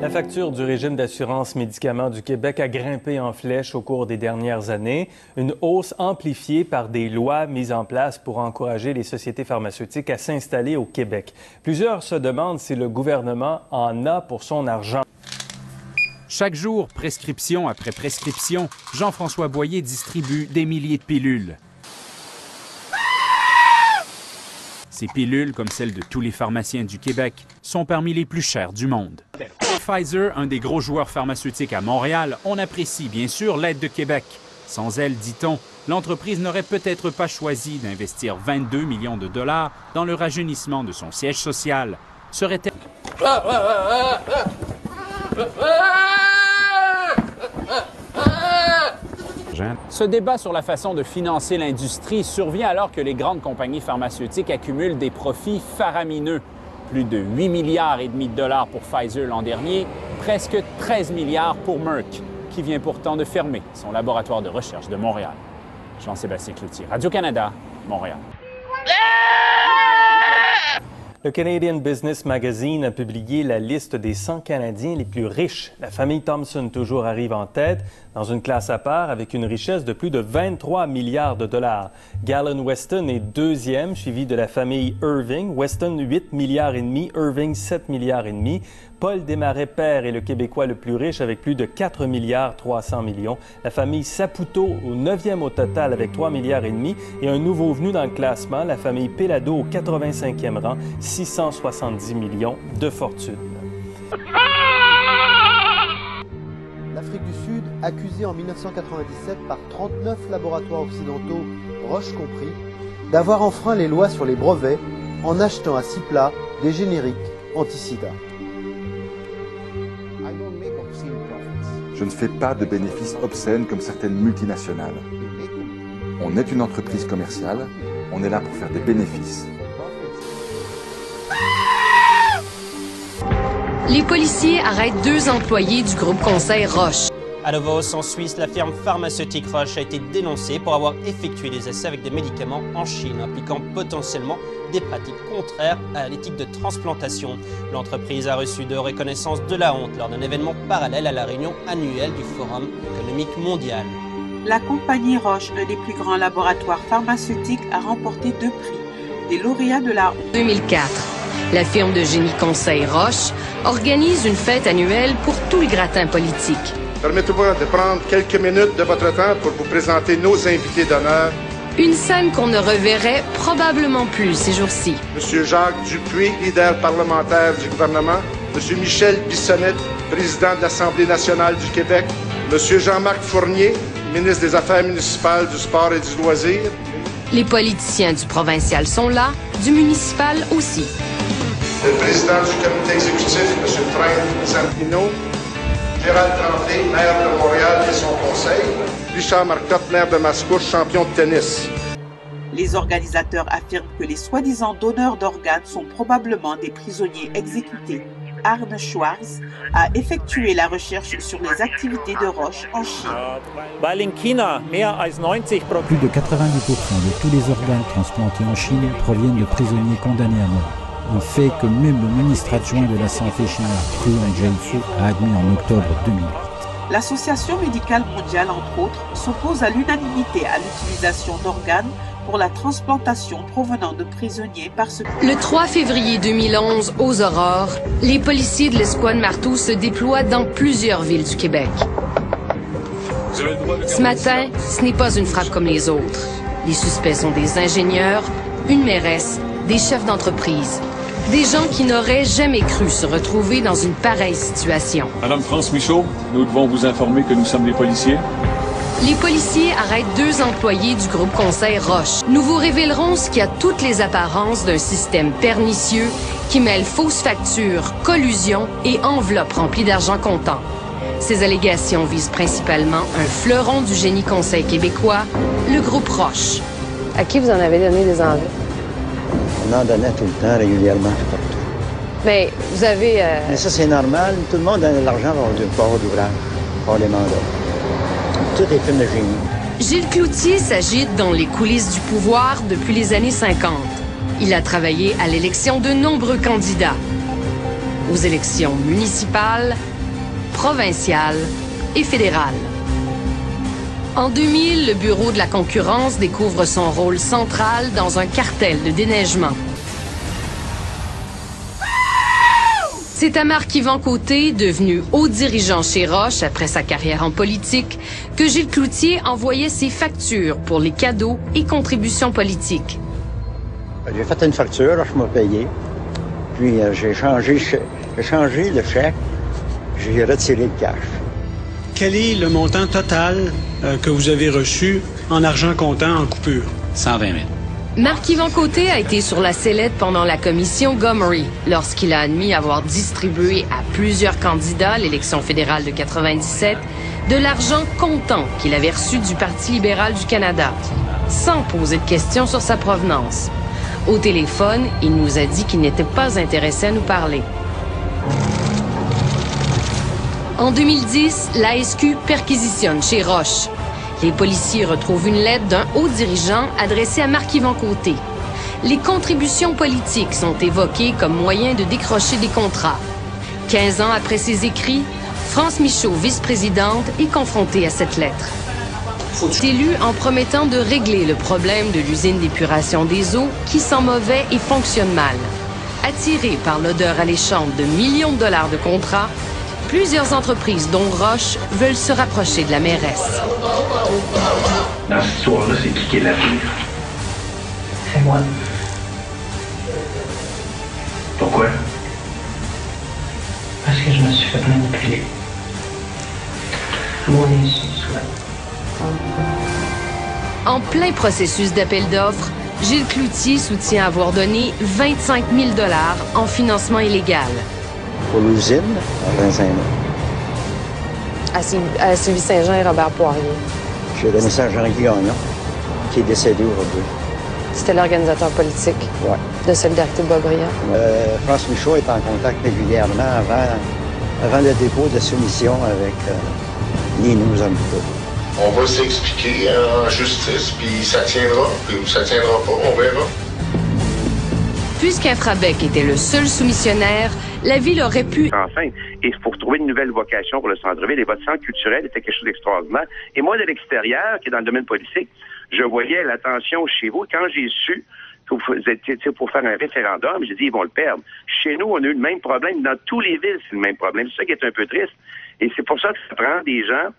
La facture du régime d'assurance médicaments du Québec a grimpé en flèche au cours des dernières années, une hausse amplifiée par des lois mises en place pour encourager les sociétés pharmaceutiques à s'installer au Québec. Plusieurs se demandent si le gouvernement en a pour son argent. Chaque jour, prescription après prescription, Jean-François Boyer distribue des milliers de pilules. Ces pilules, comme celles de tous les pharmaciens du Québec, sont parmi les plus chères du monde. Pour Pfizer, un des gros joueurs pharmaceutiques à Montréal, on apprécie bien sûr l'aide de Québec. Sans elle, dit-on, l'entreprise n'aurait peut-être pas choisi d'investir 22 millions de dollars dans le rajeunissement de son siège social. Serait-elle... Ce débat sur la façon de financer l'industrie survient alors que les grandes compagnies pharmaceutiques accumulent des profits faramineux. Plus de 8,5 milliards de dollars pour Pfizer l'an dernier, presque 13 milliards pour Merck, qui vient pourtant de fermer son laboratoire de recherche de Montréal. Jean-Sébastien Cloutier, Radio-Canada, Montréal. Le Canadian Business Magazine a publié la liste des 100 Canadiens les plus riches. La famille Thompson toujours arrive en tête, dans une classe à part, avec une richesse de plus de 23 milliards de dollars. Galen Weston est deuxième, suivi de la famille Irving. Weston, 8 milliards et demi, Irving, 7 milliards et demi. Paul Desmarais père est le Québécois le plus riche avec plus de 4 milliards 300 millions. La famille Saputo au 9e au total avec 3 milliards et demi. Et un nouveau venu dans le classement, la famille Pelado au 85e rang, 670 millions de fortune. L'Afrique du Sud, accusée en 1997 par 39 laboratoires occidentaux, Roche compris, d'avoir enfreint les lois sur les brevets en achetant à Cipla des génériques anti-sida. Je ne fais pas de bénéfices obscènes comme certaines multinationales. On est une entreprise commerciale, on est là pour faire des bénéfices. Les policiers arrêtent 2 employés du groupe conseil Roche. À Davos, en Suisse, la firme pharmaceutique Roche a été dénoncée pour avoir effectué des essais avec des médicaments en Chine, impliquant potentiellement des pratiques contraires à l'éthique de transplantation. L'entreprise a reçu de reconnaissance de la honte lors d'un événement parallèle à la réunion annuelle du Forum économique mondial. La compagnie Roche, un des plus grands laboratoires pharmaceutiques, a remporté 2 prix, des lauréats de la honte. 2004. La firme de génie conseil Roche organise une fête annuelle pour tous les gratins politiques. Permettez-moi de prendre quelques minutes de votre temps pour vous présenter nos invités d'honneur. Une scène qu'on ne reverrait probablement plus ces jours-ci. Monsieur Jacques Dupuis, leader parlementaire du gouvernement. Monsieur Michel Bissonnette, président de l'Assemblée nationale du Québec. Monsieur Jean-Marc Fournier, ministre des Affaires municipales, du sport et du loisir. Les politiciens du provincial sont là, du municipal aussi. Le président du comité exécutif, M. Frank Zampino. Gérald Tremblay, maire de Montréal et son conseil. Richard Marcotte, maire de Mascouche, champion de tennis. Les organisateurs affirment que les soi-disant donneurs d'organes sont probablement des prisonniers exécutés. Arne Schwarz a effectué la recherche sur les activités de Roche en Chine. Plus de 90% de tous les organes transplantés en Chine proviennent de prisonniers condamnés à mort. Un fait que même le ministre adjoint de la Santé chinois, Huang Zhengfu, a admis en octobre 2008. L'Association médicale mondiale, entre autres, s'oppose à l'unanimité à l'utilisation d'organes pour la transplantation provenant de prisonniers parce que... Le 3 février 2011, aux Aurores, les policiers de l'escouade Marteau se déploient dans plusieurs villes du Québec. Ce matin, ce n'est pas une frappe comme les autres. Les suspects sont des ingénieurs, une mairesse, des chefs d'entreprise. Des gens qui n'auraient jamais cru se retrouver dans une pareille situation. Madame France Michaud, nous devons vous informer que nous sommes les policiers. Les policiers arrêtent 2 employés du groupe conseil Roche. Nous vous révélerons ce qui a toutes les apparences d'un système pernicieux qui mêle fausses factures, collusion et enveloppes remplies d'argent comptant. Ces allégations visent principalement un fleuron du génie conseil québécois, le groupe Roche. À qui vous en avez donné des enveloppes? On en donnait tout le temps, régulièrement, tout partout. Mais vous avez... Mais ça, c'est normal. Tout le monde donne de l'argent pour avoir d'ouvrage, pour les mandats. Tout est film de génie. Gilles Cloutier s'agite dans les coulisses du pouvoir depuis les années 50. Il a travaillé à l'élection de nombreux candidats. Aux élections municipales, provinciales et fédérales. En 2000, le Bureau de la concurrence découvre son rôle central dans un cartel de déneigement. C'est à Marc-Yvan Côté, devenu haut dirigeant chez Roche après sa carrière en politique, que Gilles Cloutier envoyait ses factures pour les cadeaux et contributions politiques. J'ai fait une facture, là, je m'ai payé. Puis j'ai changé le chèque, j'ai retiré le cash. Quel est le montant total que vous avez reçu en argent comptant en coupure? 120 000. Marc-Yvan Côté a été sur la sellette pendant la commission Gomery, lorsqu'il a admis avoir distribué à plusieurs candidats à l'élection fédérale de 97 de l'argent comptant qu'il avait reçu du Parti libéral du Canada, sans poser de questions sur sa provenance. Au téléphone, il nous a dit qu'il n'était pas intéressé à nous parler. En 2010, l'ASQ perquisitionne chez Roche. Les policiers retrouvent une lettre d'un haut dirigeant adressée à Marc-Yvan Côté. Les contributions politiques sont évoquées comme moyen de décrocher des contrats. 15 ans après ses écrits, France Michaud, vice-présidente, est confrontée à cette lettre. Élu en promettant de régler le problème de l'usine d'épuration des eaux qui sent mauvais et fonctionne mal. Attirés par l'odeur alléchante de millions de dollars de contrats, plusieurs entreprises, dont Roche, veulent se rapprocher de la mairesse. Dans cette histoire-là, c'est qui est la pire? C'est moi. Pourquoi? Parce que je me suis fait manipuler. Mon insu, soit. En plein processus d'appel d'offres, Gilles Cloutier soutient avoir donné 25 000 $ en financement illégal. Pour l'usine, à Vincennes. À Sylvie-Saint-Jean et Robert Poirier. J'ai donné ça à Jean-Guy Gagnon, qui est décédé aujourd'hui. C'était l'organisateur politique de Solidarité de Boisbriand. France Michaud est en contact régulièrement avant le dépôt de soumission avec Nino Zambuto. On va s'expliquer en justice, puis ça tiendra, puis ça tiendra pas, on verra. Puisqu'Infrabec était le seul soumissionnaire, la ville aurait pu... Enfin, et pour trouver une nouvelle vocation pour le centre-ville, et votre centre culturel était quelque chose d'extraordinaire. Et moi, de l'extérieur, qui est dans le domaine politique, je voyais l'attention chez vous. Quand j'ai su que vous étiez pour faire un référendum, j'ai dit, ils vont le perdre. Chez nous, on a eu le même problème. Dans tous les villes, c'est le même problème. C'est ça qui est un peu triste. Et c'est pour ça que ça prend des gens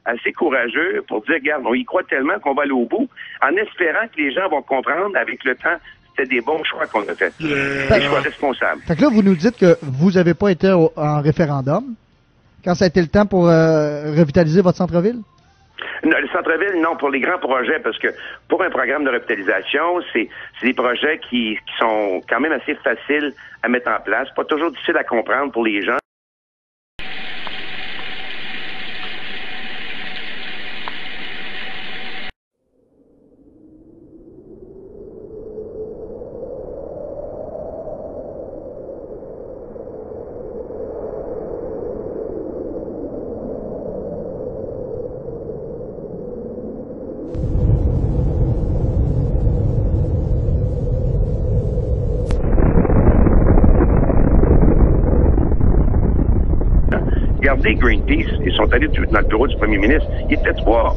assez courageux pour dire, regarde, on y croit tellement qu'on va aller au bout, en espérant que les gens vont comprendre avec le temps. C'était des bons choix qu'on a fait. Des choix responsables. Fait que là, vous nous dites que vous n'avez pas été en référendum quand ça a été le temps pour revitaliser votre centre-ville? Non, le centre-ville, non, pour les grands projets, parce que pour un programme de revitalisation, c'est des projets qui sont quand même assez faciles à mettre en place, pas toujours difficiles à comprendre pour les gens. Regardez Greenpeace, ils sont allés dans le bureau du premier ministre. Ils étaient 3.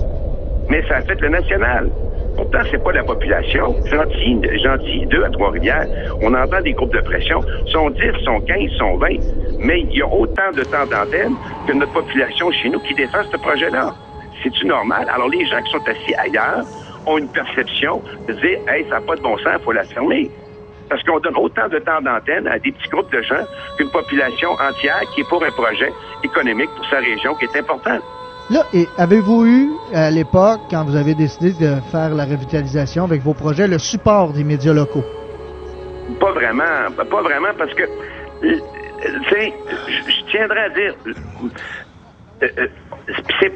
Mais ça a fait le national. Pourtant, c'est pas la population. Gentil, 2 à Trois-Rivières. On entend des groupes de pression. Sont 10, sont 15, sont 20. Mais il y a autant de temps d'antenne que notre population chez nous qui défend ce projet-là. C'est-tu normal? Alors, les gens qui sont assis ailleurs ont une perception de dire, hey, ça n'a pas de bon sens, il faut la fermer. Parce qu'on donne autant de temps d'antenne à des petits groupes de gens qu'une population entière qui est pour un projet économique pour sa région qui est important. Là, et avez-vous eu, à l'époque, quand vous avez décidé de faire la revitalisation avec vos projets, le support des médias locaux? Pas vraiment, parce que, tu sais, je tiendrais à dire... c'est